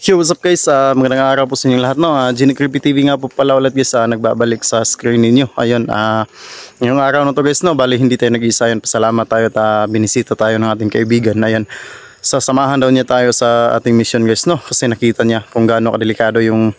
Yo, what's up guys? Magandang araw po sa inyong lahat, no? Genie Creepy TV nga po pala ulit guys, nagbabalik sa screen ninyo. Ayun, ngayong araw na to guys, no? Bali hindi tayo nag-iisa, yun. Pasalamat tayo at binisita tayo ng ating kaibigan. Ayun, sasamahan daw niya tayo sa ating mission guys, no? Kasi nakita niya kung gaano kadelikado yung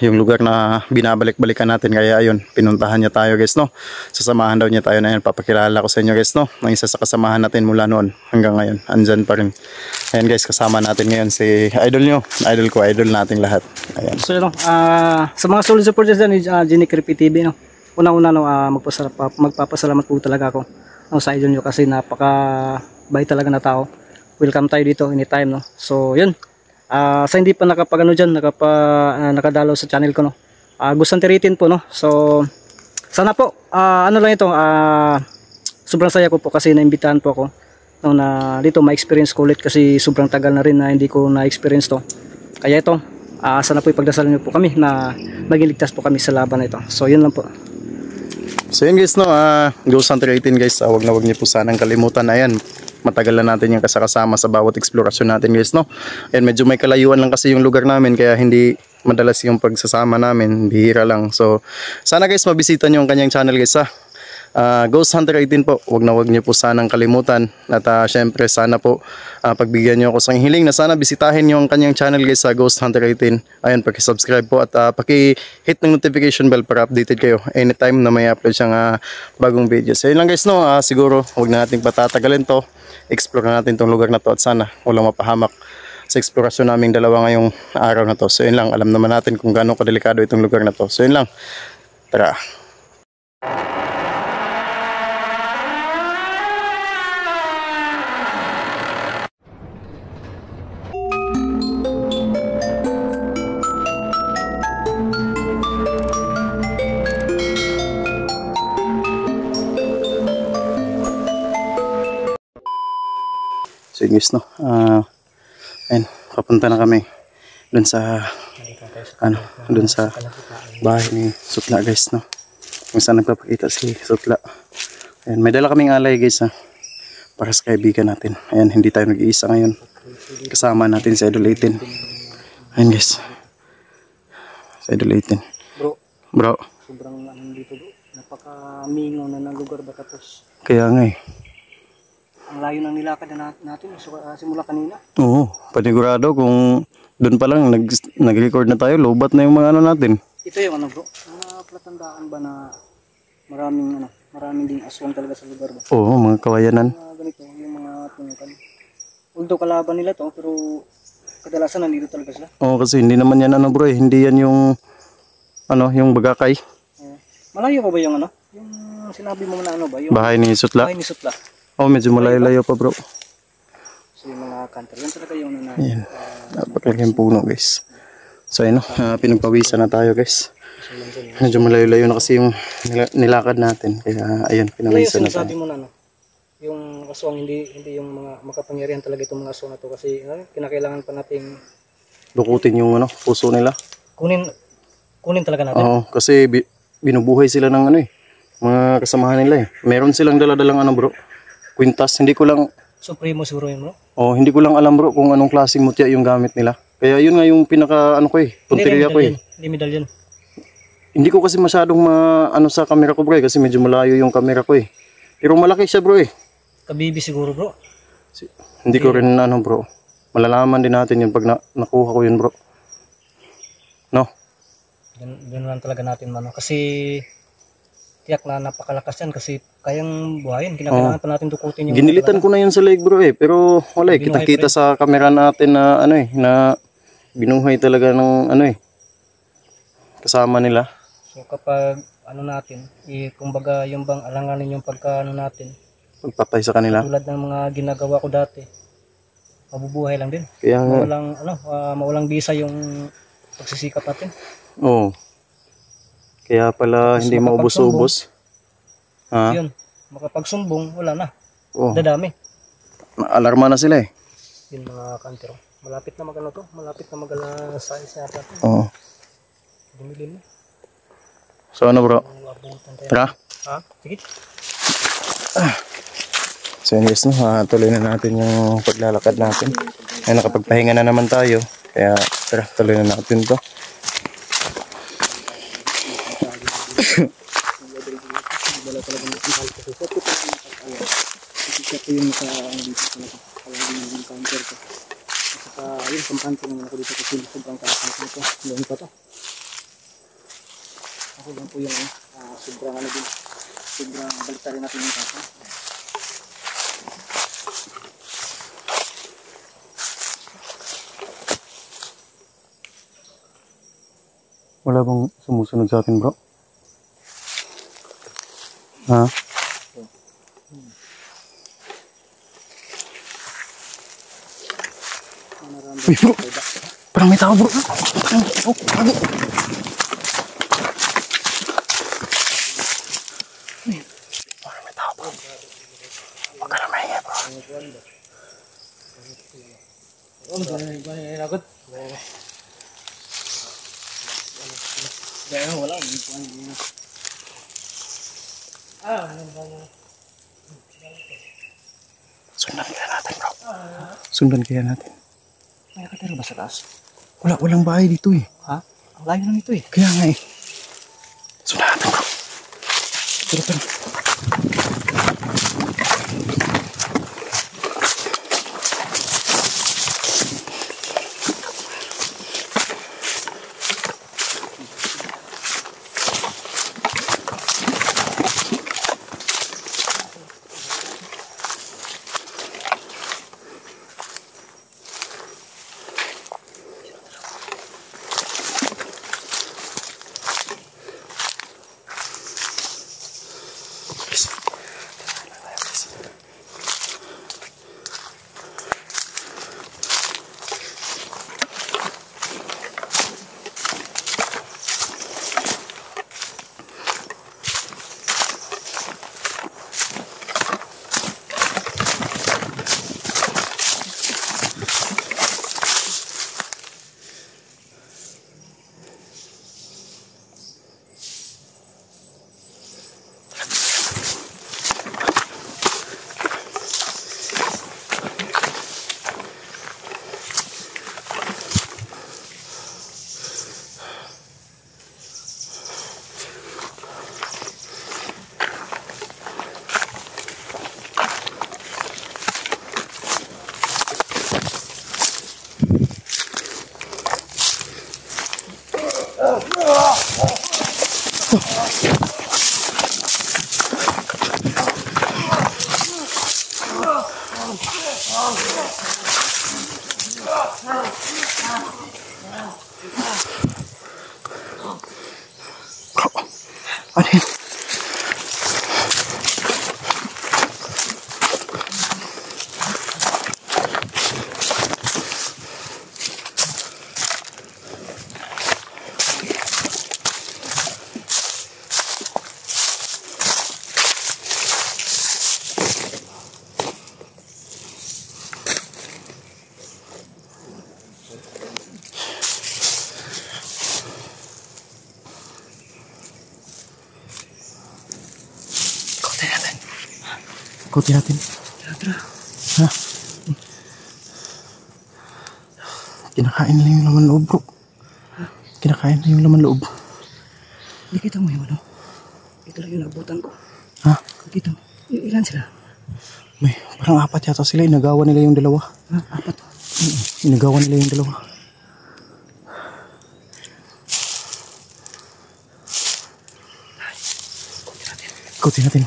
yung lugar na binabalik-balikan natin. Kaya ayun, pinuntahan niya tayo guys, no? Sasamahan daw niya tayo na yun. Papakilala ko sa inyo guys, no? Ang isa sa kasamahan natin mula noon hanggang ngayon, andyan pa rin. Ayan guys, kasama natin ngayon si idol nyo. Idol ko, idol nating lahat. Ayan. So sa mga solid supporters ni Genie Creepy TV, no? Una-una magpapasalamat po talaga ako sa idol nyo kasi napaka-bait talaga na tao. Welcome tayo dito anytime, no? So yun. Sa hindi pa nakadalaw sa channel ko, no? Gustong tiritin po, no? So sana po sobrang saya ko po kasi naimbitahan po ako na dito ma-experience ko ulit kasi sobrang tagal na rin na hindi ko na-experience to. Kaya ito, sana po ipagdasalan niyo po kami na maging ligtas po kami sa laban na ito. So yun lang po. So yun guys, no? Ghost Hunter 18 guys, wag niyo po sanang kalimutan. Ayan, matagal na natin yung kasama sa bawat eksplorasyon natin guys, no? Ayan, medyo may kalayuan lang kasi yung lugar namin kaya hindi madalas yung pagsasama namin, bihira lang. So sana guys mabisita nyo yung kanyang channel guys, Ghost Hunter 18 po. Wag niyo po sanang kalimutan. At syempre sana po pagbigyan niyo ako sa hiling na sana bisitahin niyo ang kanyang channel guys sa Ghost Hunter 18. Ayun, paki-subscribe po at paki-hit ng notification bell para updated kayo anytime na may upload siyang bagong video. So yun lang guys, no? Siguro wag na nating patatagalin to. Explore natin tong lugar na to at sana walang mapahamak sa eksplorasyon naming dalawa ngayong araw na to. So yun lang, alam naman natin kung gaano kadelikado itong lugar na to. So yun lang, tara. So guys, no, ayun, papunta na kami dun sa dun sa bahay ni Sutla guys, no, kung saan nagpapakita si Sutla. Ayun, may dala kaming alay guys, para sa kaibigan natin. Ayun, hindi tayo nag-iisa ngayon, kasama natin si Idol 18. Ayun guys, si Idol 18 bro, Sobrang dito bro, napaka-mingaw na ng lugar ba, tapos kaya nga ang layo ng nilakad na natin simula kanina. Oo, panigurado kung doon pa lang nag-record na tayo, lobat na yung mga natin. Ito yung bro, mga platandaan ba na maraming ding aswang talaga sa lugar ba? Oo, mga kawayanan. Ganito, yung mga tungkan. Although kalaban nila to, pero kadalasan nandito talaga sila. Oo, kasi hindi naman yan bro, hindi yan yung yung bagakay. Malayo pa ba yung yung sinabi mo na ba? Yung bahay ni Sutla? Bahay ni Sutla. Oh, medyo malayo-layo pa bro. So yung mga kanter, yan talaga yung Ayan, napakalaking puno guys. So ayun, pinagpawisan na tayo guys. Medyo malayo-layo na kasi yung nilakad natin. Kaya ayun, pinawisan na tayo. Sinasabi mo na yung aswang hindi yung mga makapangyarihan talaga itong mga aswang na to kasi kinakailangan pa nating dukutin yung puso nila. Kunin talaga natin. Oo, kasi binubuhay sila ng mga kasamahan nila Meron silang dala-dalang bro, kwintas. Hindi ko lang Supremo siguro yun bro. Oh, hindi ko lang alam bro kung anong klaseng mutya yung gamit nila. Kaya yun nga yung pinaka punteriya ko Hindi medalyon. Hindi ko kasi masyadong sa camera ko bro kasi medyo malayo yung camera ko Pero malaki siya bro Kabibi siguro bro. Hindi ko rin bro. Malalaman din natin yun pag nakuha ko yun bro. No? Ganun lang talaga natin kasi tiyak na napakalakas yan kasi kayang buhayin. Kinakailangan pa natin dukutin yung ginilitan ko na yun sa leg bro pero wala kita-kita sa camera natin na na binuhay talaga ng kasama nila. So kapag natin kumbaga yung bang alanganin yung pagka natin pagpatay sa kanila tulad ng mga ginagawa ko dati, mabubuhay lang din. Kaya mawalang bisa yung pagsisikap natin. Oo. Kaya pala hindi maubos-ubos. Yun, makapagsumbong, wala na. Dadami. Alarma na sila Yun mga kantero. Malapit na malapit na mag-alas 6 natin. Oo. Dumilim na. So bro? Tara? Sige. So yun guys, tuloy na natin yung paglalakad natin. Ay nakapagpahinga na naman tayo. Kaya tara, tuloy na natin to. Wala talaga ng mental kasi sa puto ng pag-awa. Isa po yung sa dito talaga. Kaya yung encounter ko. At saka yung kampante naman ako dito kasi sobrang kalakas nito. Noon pa to. Ako lang po yung sobrang ano din. Sobrang baliktad rin natin yung kasa. Wala bang sumusunod sa atin, bro? Ha? Uy, bro! Parang may tao, bro! Parang may tao! Bago! Parang may tao, bro! Huwag ka na mahinga, bro! Sundan kaya natin, bro. Sundan kaya natin. May nakatira ba sa taas? Walang bahay dito eh. Ha? Ang layo lang ito eh. Kaya nga eh. Sundan natin, bro. Tara. Ano yun? Ikutin natin. Tara. Ha? Kinakain na yung laman loob, bro. Kinakain na yung laman loob. Nakita mo yung ano? Ito lang yung nabutan ko. Ha? Nakita mo? Ilan sila? May, parang apat yata sila. Inagawa nila yung dalawa. Ha? Apat? Inagawa nila yung dalawa. Ikutin natin.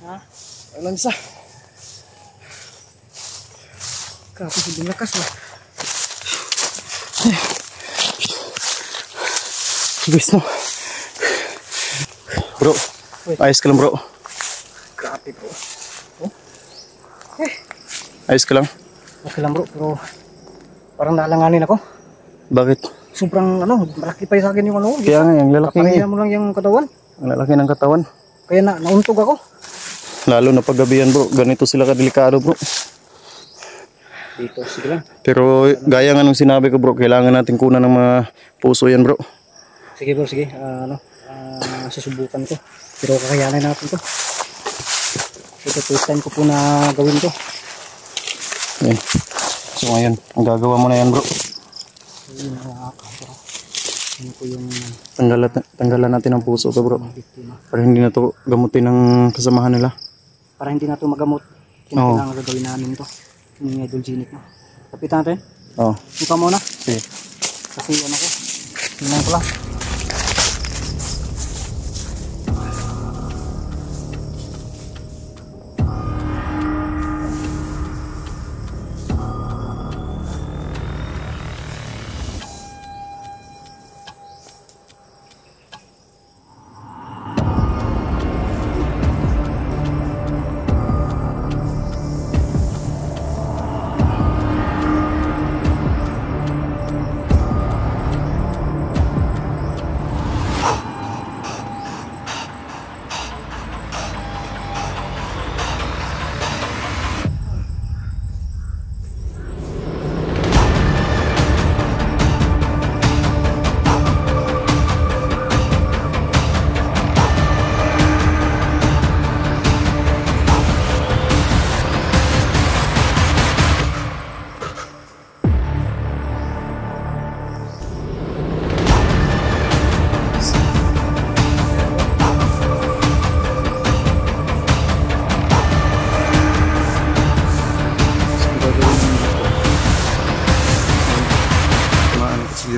Ha? Alam isa. Grabe sa lakas ba? Guys, no. Bro, ayos ka lang bro. Grabe bro. Ayos ka lang. Okay lang bro, pero parang nalanganin ako. Bakit? Sobrang malaki pa sa akin yung Kaya nga, yung lalaki Kapahiya mo lang yung katawan. Ang lalaki ng katawan. Kaya nauntog ako. Lalo na paggabihan bro, ganito sila kadelikado bro. Dito, sige lang. Pero gaya nga nung sinabi ko bro, kailangan natin kunan ng mga puso yan bro. Sige bro, sige. Susubukan ko. Pero kakayanin natin to. Ito, first time ko po na gawin to. Yan. So ngayon, ang gagawa mo na yan bro. Ayun, nakakabro. Ano po yung Tanggalan natin ang puso to bro. biktima. Para hindi na to gamutin ng kasamahan nila. Para hindi na to magamot. Oo. Kailangan gagawin namin to. Yung idol genic mo. Kapitan natin. Oh, Ikaw muna. sige. Kasi ko. Tingnan ko lang.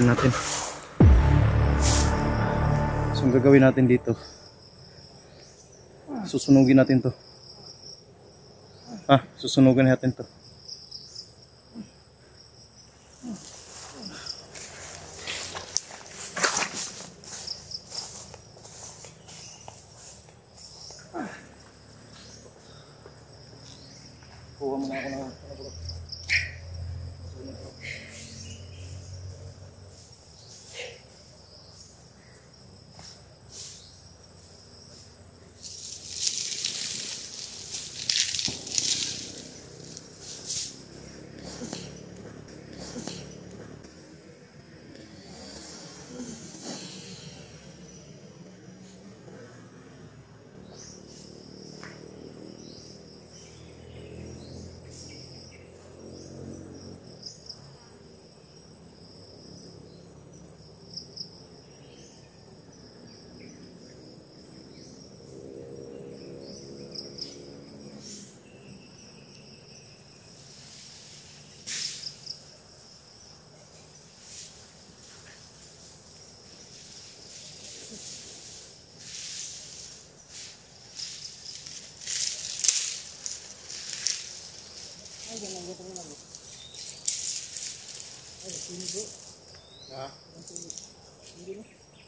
Natin. So, ang gagawin natin dito, susunugin natin to. Susunugin natin to. Kuha mo na ako ng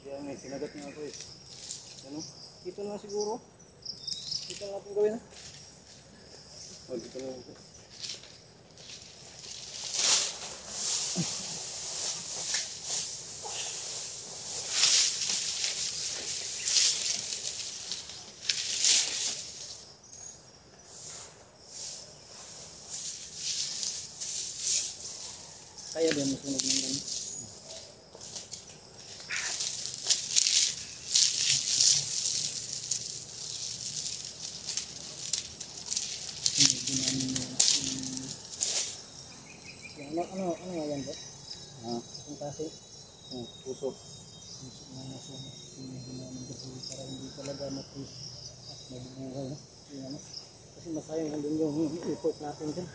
Yan eh, sinagat nga ako eh. Ano? Dito na siguro. Dito na natin gawin. Dito na ako. Kaya din masunog ng ganun. Ano nga yan, bro? Ang kasi? Puso. Para hindi talaga matis at mabubuhay. Kasi masayang lang din yung effort natin dyan.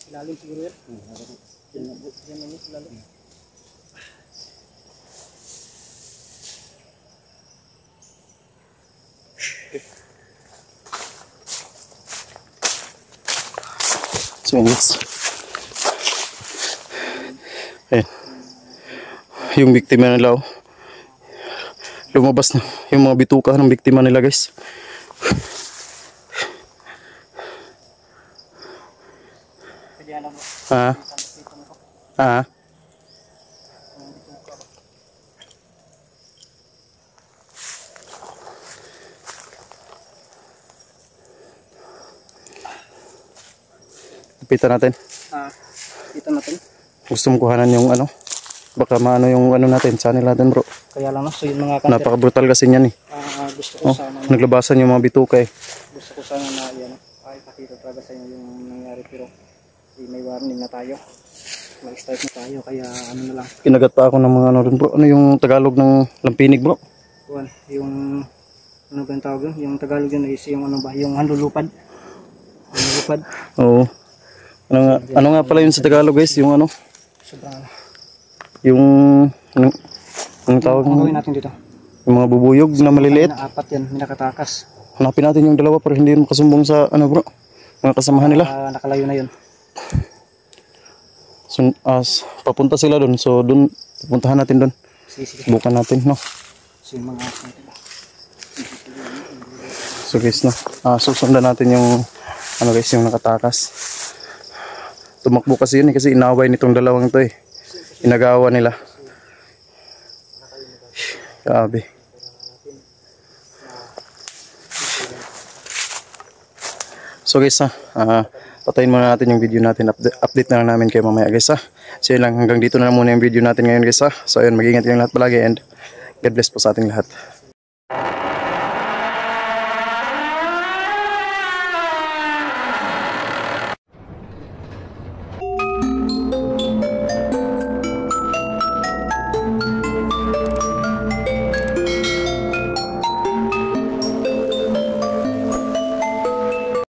Ilalim siguro yan. Yan lang yun, ilalim. So guys. Ayan. Yung biktima nila, oh. Lumabas na yung mga bituka ng biktima nila, guys. Lapitan natin. Kita natin. Gusto mong kuhanan yung ano? Baka maano yung ano natin, channel natin, bro. Kaya lang, no? So yung mga kanter. Napaka-brutal kasi niyan, eh. Gusto ko sana. Naglabasan yung mga bituka, eh. Gusto ko sana na yan. Pakita talaga sa inyo yung nangyari, pero may warning na tayo. Mag-start na tayo, kaya ano na lang. Kinagat pa ako ng mga ano rin, bro. Ano yung Tagalog ng lampinig, bro? Yung ano ba yung tawag yun? Yung Tagalog yun is yung ano ba? Yung handulupad. Handulupad. Oo. Ano nga pala yun sa Tagalog, guys? Yung ano? Sobrang yung anong tawag mo? Gawin natin dito. Yung mga bubuyog na maliliit. Na apat yan, minakatakas. Hanapin natin yung dalawa para hindi makasumbong sa ano, bro, mga kasamahan nila. Nakalayo na yun. So, papunta sila doon. So doon pupuntahan natin doon. Sige. Bukan natin, no. So yung mga so guys, no. Susundan natin yung ano, guys, yung nakatakas. Tumakbo kasi yun, kasi inaway nitong dalawang to, eh. Inagawa nila. Grabe. So guys, patayin muna natin yung video natin. Update na lang namin kayo mamaya, guys, ha. So yun lang, hanggang dito na lang muna yung video natin ngayon, guys, ha. So ayun, mag-ingat kayong lahat palagi and God bless po sa ating lahat.